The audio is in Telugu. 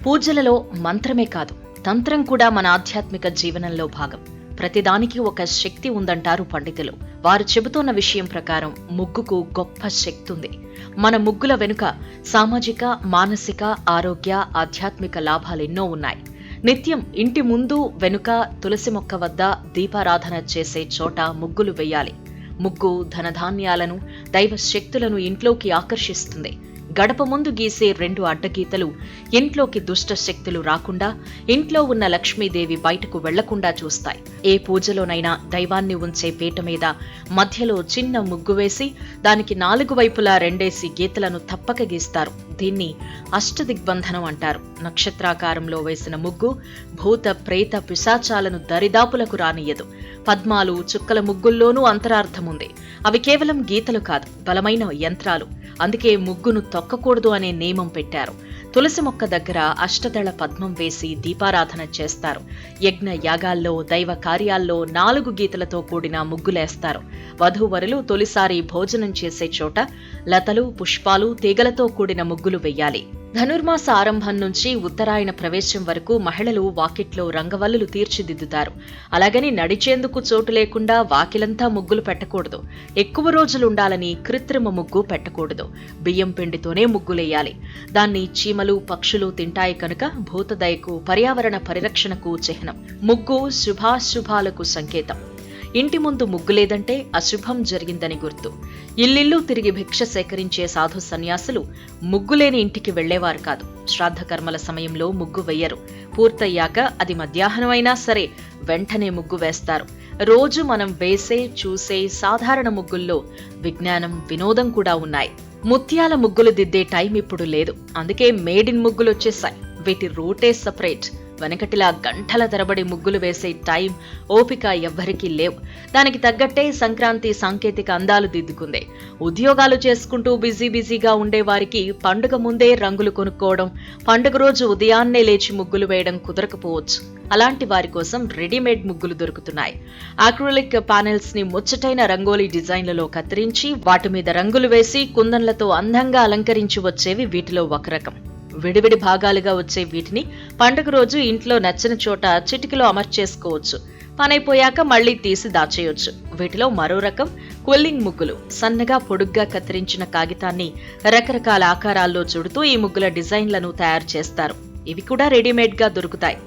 పూజలలో మంత్రమే కాదు, తంత్రం కూడా మన ఆధ్యాత్మిక జీవనంలో భాగం. ప్రతిదానికి ఒక శక్తి ఉందంటారు పండితులు. వారు చెబుతున్న విషయం ప్రకారం ముగ్గుకు గొప్ప శక్తి ఉంది. మన ముగ్గుల వెనుక సామాజిక, మానసిక, ఆరోగ్య, ఆధ్యాత్మిక లాభాలెన్నో ఉన్నాయి. నిత్యం ఇంటి ముందు, వెనుక, తులసి మొక్క వద్ద దీపారాధన చేసే చోట ముగ్గులు వెయ్యాలి. ముగ్గు ధనధాన్యాలను, దైవ శక్తులను ఇంట్లోకి ఆకర్షిస్తుంది. గడప ముందు గీసే 2 అడ్డగీతలు ఇంట్లోకి దుష్ట శక్తులు రాకుండా, ఇంట్లో ఉన్న లక్ష్మీదేవి బయటకు వెళ్లకుండా చూస్తాయి. ఏ పూజలోనైనా దైవాన్ని ఉంచే పీట మీద మధ్యలో చిన్న ముగ్గు వేసి దానికి 4 వైపులా 2 గీతలను తప్పక గీస్తారు. దీన్ని అష్టదిగ్బంధనం అంటారు. నక్షత్రాకారంలో వేసిన ముగ్గు భూత, ప్రేత, పిశాచాలను దరిదాపులకు రానియ్యదు. పద్మాలు, చుక్కల ముగ్గుల్లోనూ అంతరార్థముంది. అవి కేవలం గీతలు కాదు, బలమైన యంత్రాలు. అందుకే ముగ్గును తొక్కకూడదు అనే నియమం పెట్టారు. తులసి మొక్క దగ్గర అష్టదళ పద్మం వేసి దీపారాధన చేస్తారు. యజ్ఞ యాగాల్లో, దైవ కార్యాల్లో 4 గీతలతో కూడిన ముగ్గులేస్తారు. వధూవరులు తొలిసారి భోజనం చేసే చోట లతలు, పుష్పాలు, తీగలతో కూడిన ముగ్గులు వెయ్యాలి. ధనుర్మాస ఆరంభం నుంచి ఉత్తరాయణ ప్రవేశం వరకు మహిళలు వాకిట్లో రంగవల్లులు తీర్చిదిద్దుతారు. అలాగని నడిచేందుకు చోటు లేకుండా వాకిలంతా ముగ్గులు పెట్టకూడదు. ఎక్కువ రోజులుండాలని కృత్రిమ ముగ్గు పెట్టకూడదు. బియ్యం పిండితోనే ముగ్గులేయాలి. దాన్ని చీమలు, పక్షులు తింటాయి కనుక భూతదయకు, పర్యావరణ పరిరక్షణకు చిహ్నం. ముగ్గు శుభాశుభాలకు సంకేతం. ఇంటి ముందు ముగ్గు లేదంటే అశుభం జరిగిందని గుర్తు. ఇల్లిల్లు తిరిగి భిక్ష సేకరించే సాధు సన్యాసులు ముగ్గులేని ఇంటికి వెళ్లేవారు కాదు. శ్రాద్ధ కర్మల సమయంలో ముగ్గు వెయ్యరు. పూర్తయ్యాక అది మధ్యాహ్నం అయినా సరే వెంటనే ముగ్గు వేస్తారు. రోజు మనం వేసే, చూసే సాధారణ ముగ్గుల్లో విజ్ఞానం, వినోదం కూడా ఉన్నాయి. ముత్యాల ముగ్గులు దిద్దే టైం ఇప్పుడు లేదు. అందుకే మేడిన్ ముగ్గులు వచ్చేసాయి. వీటి రూటే సపరేట్. వెనకటిలా గంటల తరబడి ముగ్గులు వేసే టైం, ఓపిక ఎవ్వరికీ లేవు. దానికి తగ్గట్టే సంక్రాంతి సాంకేతిక అందాలు దిద్దుకుంది. ఉద్యోగాలు చేసుకుంటూ బిజీగా ఉండేవారికి పండుగ ముందే రంగులు కొనుక్కోవడం, పండుగ రోజు ఉదయాన్నే లేచి ముగ్గులు వేయడం కుదరకపోవచ్చు. అలాంటి వారి కోసం రెడీమేడ్ ముగ్గులు దొరుకుతున్నాయి. ఆక్రిలిక్ ప్యానెల్స్ ని ముచ్చటైన రంగోలీ డిజైన్లలో కత్తిరించి వాటి మీద రంగులు వేసి కుందన్లతో అందంగా అలంకరించి వచ్చేవి వీటిలో ఒక రకం. విడివిడి భాగాలుగా వచ్చే వీటిని పండుగ రోజు ఇంట్లో నచ్చిన చోట చిటికలో అమర్చేసుకోవచ్చు. పనైపోయాక మళ్లీ తీసి దాచేయొచ్చు. వీటిలో మరో రకం క్విల్లింగ్ ముగ్గులు. సన్నగా పొడుగ్గా కత్తిరించిన కాగితాన్ని రకరకాల ఆకారాల్లో చుడుతూ ఈ ముగ్గుల డిజైన్లను తయారు చేస్తారు. ఇవి కూడా రెడీమేడ్ గా దొరుకుతాయి.